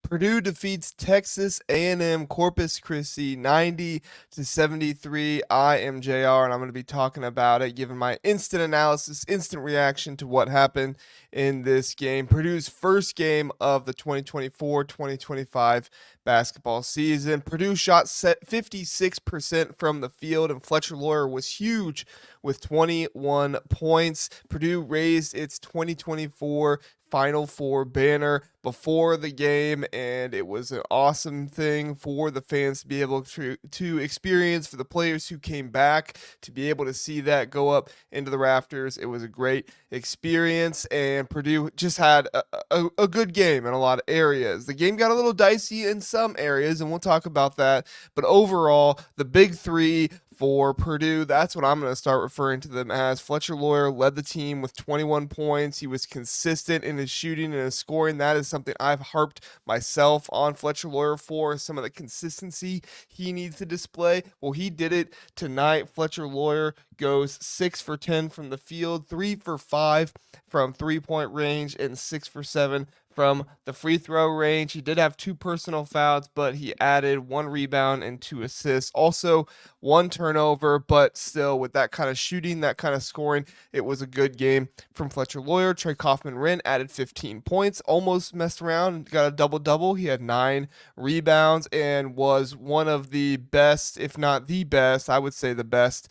Purdue defeats Texas A&M-Corpus Christi 90-73. I am JR, and I'm going to be talking about it, giving my instant analysis, instant reaction to what happened in this game. Purdue's first game of the 2024-2025 basketball season. Purdue shot 56% from the field, and Fletcher Lawyer was huge with 21 points. Purdue raised its 2024 Final Four banner before the game, and it was an awesome thing for the fans to be able to experience, for the players who came back to be able to see that go up into the rafters. It was a great experience, and Purdue just had a good game in a lot of areas. The game got a little dicey in some areas, and we'll talk about that, but overall, the big three for Purdue, that's what I'm going to start referring to them as. Fletcher Lawyer led the team with 21 points. He was consistent in his shooting and his scoring. That is something I've harped myself on Fletcher Lawyer for, some of the consistency he needs to display. Well, he did it tonight. Fletcher Lawyer goes 6 for 10 from the field, 3 for 5 from three-point range, and 6 for 7 from the free throw range. He did have 2 personal fouls, but he added 1 rebound and 2 assists. Also, 1 turnover, but still, with that kind of shooting, that kind of scoring, it was a good game from Fletcher Lawyer. Kaufman-Renn added 15 points, almost messed around, got a double-double. He had 9 rebounds and was one of the best, if not the best, I would say the best,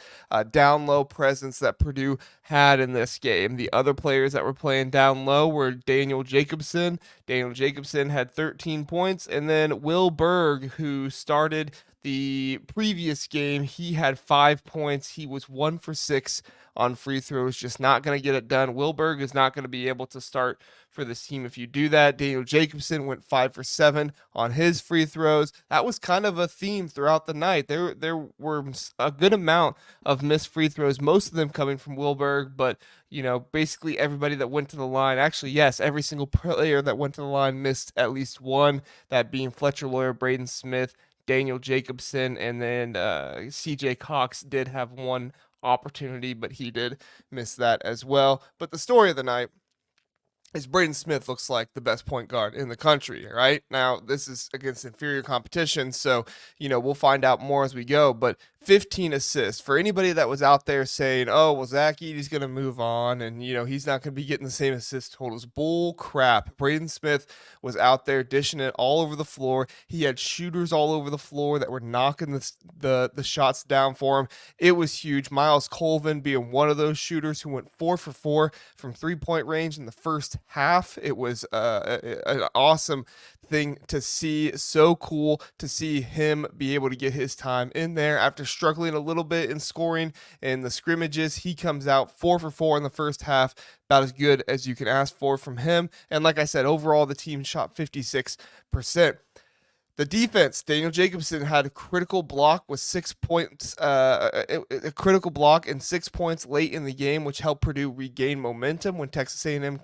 down-low presence that Purdue had in this game. The other players that were playing down low were Daniel Jacobson. Daniel Jacobson had 13 points, and then Will Berg, who started the previous game, he had 5 points. He was 1 for 6 on free throws, just not going to get it done. Will Berg is not going to be able to start for this team if you do that. Daniel Jacobson went 5 for 7 on his free throws. That was kind of a theme throughout the night. There were a good amount of missed free throws, most of them coming from Will Berg, but basically everybody that went to the line, actually, yes, every single player that went to the line missed at least one, that being Fletcher Lawyer, Braden Smith, Daniel Jacobson, and then CJ Cox did have 1 opportunity, but he did miss that as well. But the story of the night is Braden Smith looks like the best point guard in the country, right? Now, this is against inferior competition, so, we'll find out more as we go, but 15 assists. For anybody that was out there saying, oh, well, Zack Edey's going to move on, and, he's not going to be getting the same assist totals. Bull crap. Braden Smith was out there dishing it all over the floor. He had shooters all over the floor that were knocking the shots down for him. It was huge. Miles Colvin being one of those shooters who went 4 for 4 from three-point range in the first half. It was an awesome thing to see. So cool to see him be able to get his time in there after struggling a little bit in scoring in the scrimmages. He comes out 4 for 4 in the first half, about as good as you can ask for from him. And like I said, overall the team shot 56%. The defense, Daniel Jacobson had a critical block with 6 points, a critical block and 6 points late in the game, which helped Purdue regain momentum when Texas A&M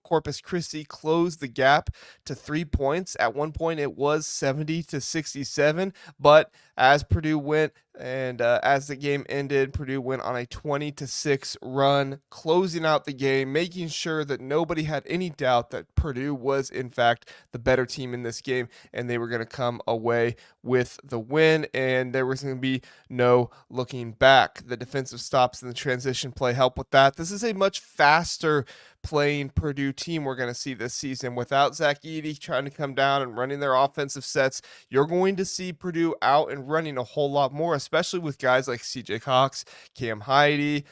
Corpus Christi closed the gap to 3 points. At one point, it was 70-67, but as Purdue went and as the game ended, Purdue went on a 20-6 run, closing out the game, making sure that nobody had any doubt that Purdue was, in fact, the better team in this game, and they were going to come away with the win, and there was going to be no looking back. The defensive stops and the transition play help with that. This is a much faster playing Purdue team we're going to see this season. Without Zack Edey trying to come down and running their offensive sets, you're going to see Purdue out and running a whole lot more, especially with guys like CJ Cox, Cam Heidi,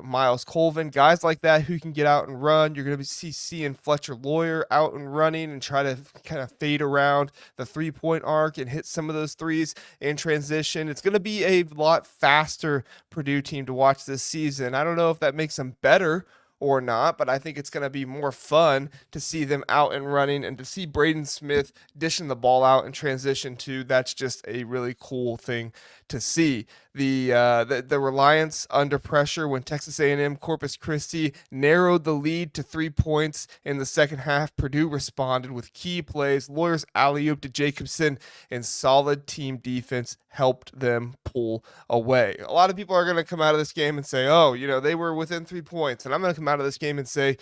Miles Colvin, guys like that who can get out and run. You're going to be seeing Fletcher Lawyer out and running and try to kind of fade around the three-point arc and hit some of those threes in transition. It's going to be a lot faster Purdue team to watch this season. I don't know if that makes them better or not, but I think it's going to be more fun to see them out and running and to see Braden Smith dishing the ball out in transition too. That's just a really cool thing to see. The reliance under pressure when Texas A&M Corpus Christi narrowed the lead to 3 points in the second half. Purdue responded with key plays. Lawyer's alley-oop to Jacobson and solid team defense helped them pull away. A lot of people are going to come out of this game and say, oh, they were within 3 points. And I'm going to come out of this game and say,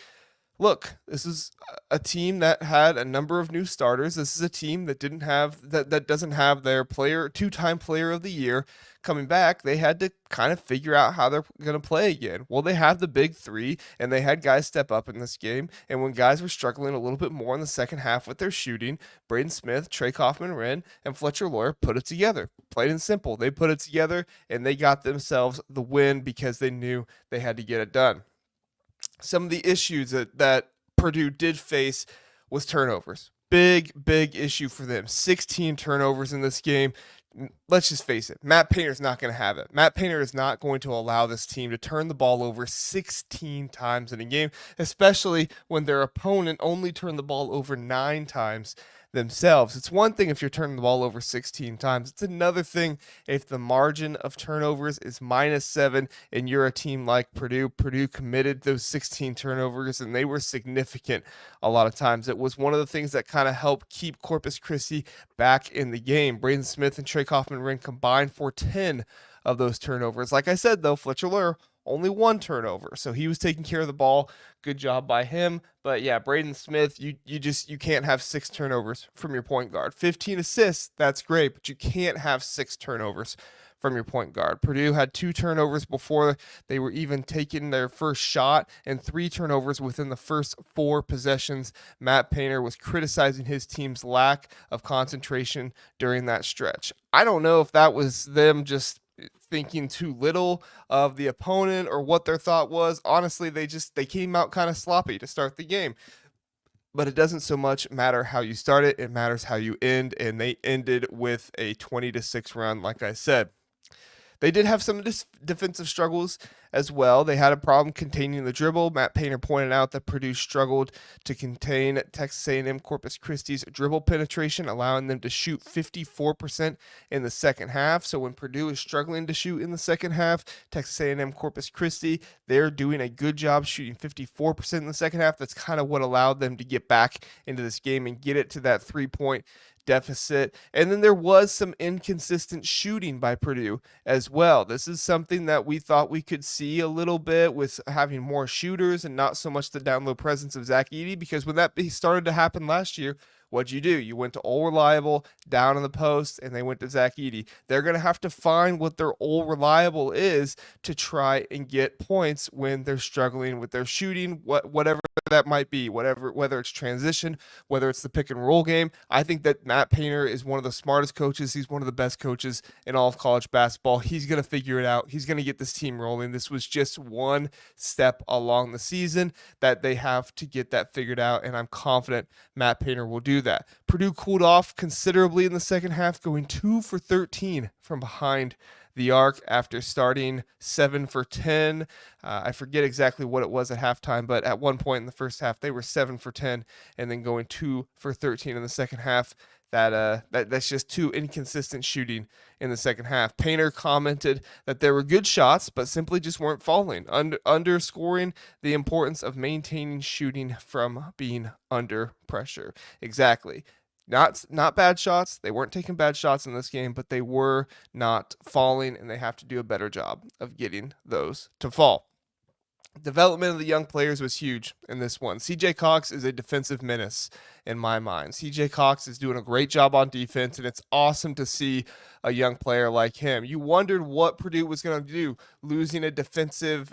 look, this is a team that had a number of new starters. This is a team that didn't have that doesn't have their two-time player of the year coming back. They had to kind of figure out how they're going to play again. Well, they have the big three, and they had guys step up in this game. And when guys were struggling a little bit more in the second half with their shooting, Braden Smith, kaufman-renn, and Fletcher Lawyer put it together. Plain and simple, they put it together, and they got themselves the win because they knew they had to get it done. Some of the issues that Purdue did face was turnovers. Big issue for them. 16 turnovers in this game. Let's just face it. Matt Painter's not going to have it. Matt Painter is not going to allow this team to turn the ball over 16 times in a game, especially when their opponent only turned the ball over 9 times themselves. It's one thing if you're turning the ball over 16 times. It's another thing if the margin of turnovers is -7 and you're a team like Purdue. Purdue committed those 16 turnovers and they were significant a lot of times. It was one of the things that kind of helped keep Corpus Christi back in the game. Braden Smith and kaufman-renn combined for 10 of those turnovers. Like I said, though, Fletcher Lawyer only 1 turnover, so he was taking care of the ball. Good job by him. But yeah, Braden Smith, you can't have 6 turnovers from your point guard. 15 assists, that's great, but you can't have 6 turnovers from your point guard. Purdue had 2 turnovers before they were even taking their first shot and 3 turnovers within the first 4 possessions. Matt Painter was criticizing his team's lack of concentration during that stretch. I don't know if that was them just thinking too little of the opponent or what their thought was. Honestly, they came out kind of sloppy to start the game. But it doesn't so much matter how you start it, it matters how you end, and they ended with a 20-6 run, like I said. They did have some defensive struggles as well. They had a problem containing the dribble. Matt Painter pointed out that Purdue struggled to contain Texas A&M-Corpus Christi's dribble penetration, allowing them to shoot 54% in the second half. So when Purdue is struggling to shoot in the second half, Texas A&M-Corpus Christi, they're doing a good job shooting 54% in the second half. That's kind of what allowed them to get back into this game and get it to that 3-point deficit. And then there was some inconsistent shooting by Purdue as well. This is something that we thought we could see a little bit with having more shooters and not so much the down low presence of Zack Edey, because when that started to happen last year, what'd you do? You went to all reliable down in the post, and they went to Zack Edey. They're going to have to find what their all reliable is to try and get points when they're struggling with their shooting, whatever that might be, whether it's transition, whether it's the pick and roll game. I think that Matt Painter is one of the smartest coaches. He's one of the best coaches in all of college basketball. He's going to figure it out. He's going to get this team rolling. This was just one step along the season that they have to get that figured out, and I'm confident Matt Painter will do that. Purdue cooled off considerably in the second half, going 2 for 13 from behind the arc after starting 7 for 10. I forget exactly what it was at halftime, but at one point in the first half, they were 7 for 10 and then going 2 for 13 in the second half. That's just too inconsistent shooting in the second half. Painter commented that there were good shots, but simply just weren't falling, underscoring the importance of maintaining shooting from being under pressure. Exactly. Not bad shots. They weren't taking bad shots in this game, but they were not falling, and they have to do a better job of getting those to fall. Development of the young players was huge in this one. CJ Cox is a defensive menace in my mind. CJ Cox is doing a great job on defense, and it's awesome to see a young player like him. You wondered what Purdue was going to do, losing a defensive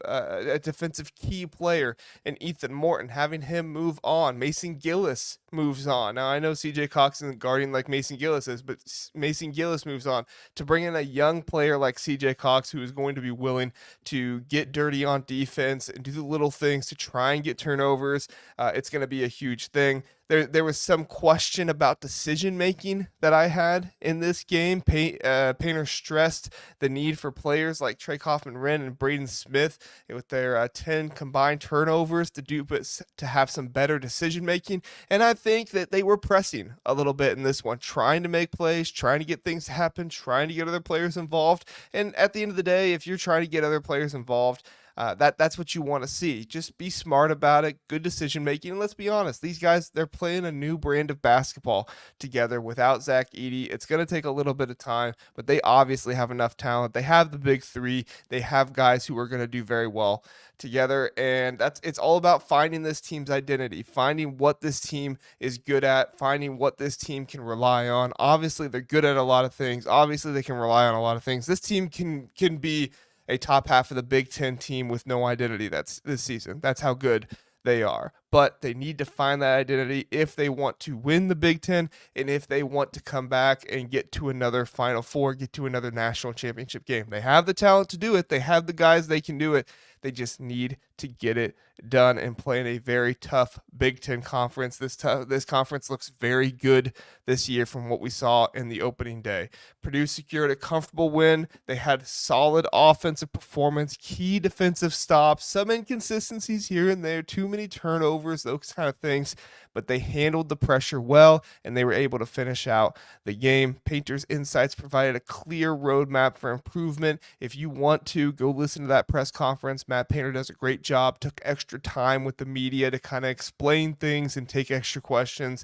key player in Ethan Morton, having him move on. Mason Gillis moves on. Now, I know CJ Cox isn't guarding like Mason Gillis is, but Mason Gillis moves on. To bring in a young player like CJ Cox, who is going to be willing to get dirty on defense and do the little things to try and get turnovers, it's going to be a huge thing. There was some question about decision making that I had in this game. Painter stressed the need for players like kaufman-renn and Braden Smith with their 10 combined turnovers to have some better decision making. And I think that they were pressing a little bit in this one, trying to make plays, trying to get things to happen, trying to get other players involved. And at the end of the day, if you're trying to get other players involved, That's what you want to see. Just be smart about it, good decision making, and let's be honest, these guys, they're playing a new brand of basketball together without Zach Edey. It's going to take a little bit of time, but they obviously have enough talent. They have the big three. They have guys who are going to do very well together, and it's all about finding this team's identity, finding what this team is good at, finding what this team can rely on. Obviously, they're good at a lot of things. Obviously, they can rely on a lot of things. This team can be a top half of the Big Ten team with no identity that's this season. That's how good they are. But they need to find that identity if they want to win the Big Ten and if they want to come back and get to another Final Four, get to another national championship game. They have the talent to do it. They have the guys, they can do it. They just need to get it done and play in a very tough Big Ten conference. This conference looks very good this year from what we saw in the opening day. Purdue secured a comfortable win. They had solid offensive performance, key defensive stops, some inconsistencies here and there, too many turnovers, those kind of things, but they handled the pressure well and they were able to finish out the game. Painter's Insights provided a clear roadmap for improvement. If you want to, go listen to that press conference. Matt Painter does a great job, took extra time with the media to kind of explain things and take extra questions.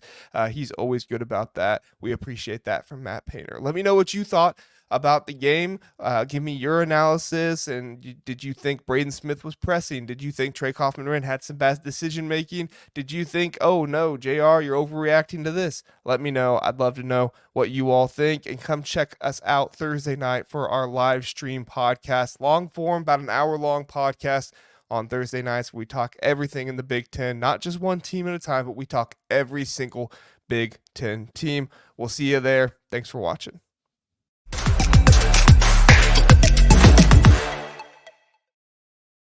He's always good about that. We appreciate that from Matt Painter. Let me know what you thought about the game. Give me your analysis. And did you think Braden Smith was pressing? Did you think Trey Kaufman-Renn had some bad decision making? Did you think, oh no, JR, you're overreacting to this? Let me know. I'd love to know what you all think. And come check us out Thursday night for our live stream podcast. Long form, about an hour long podcast on Thursday nights. We talk everything in the Big Ten, not just one team at a time, but we talk every single Big Ten team. We'll see you there. Thanks for watching.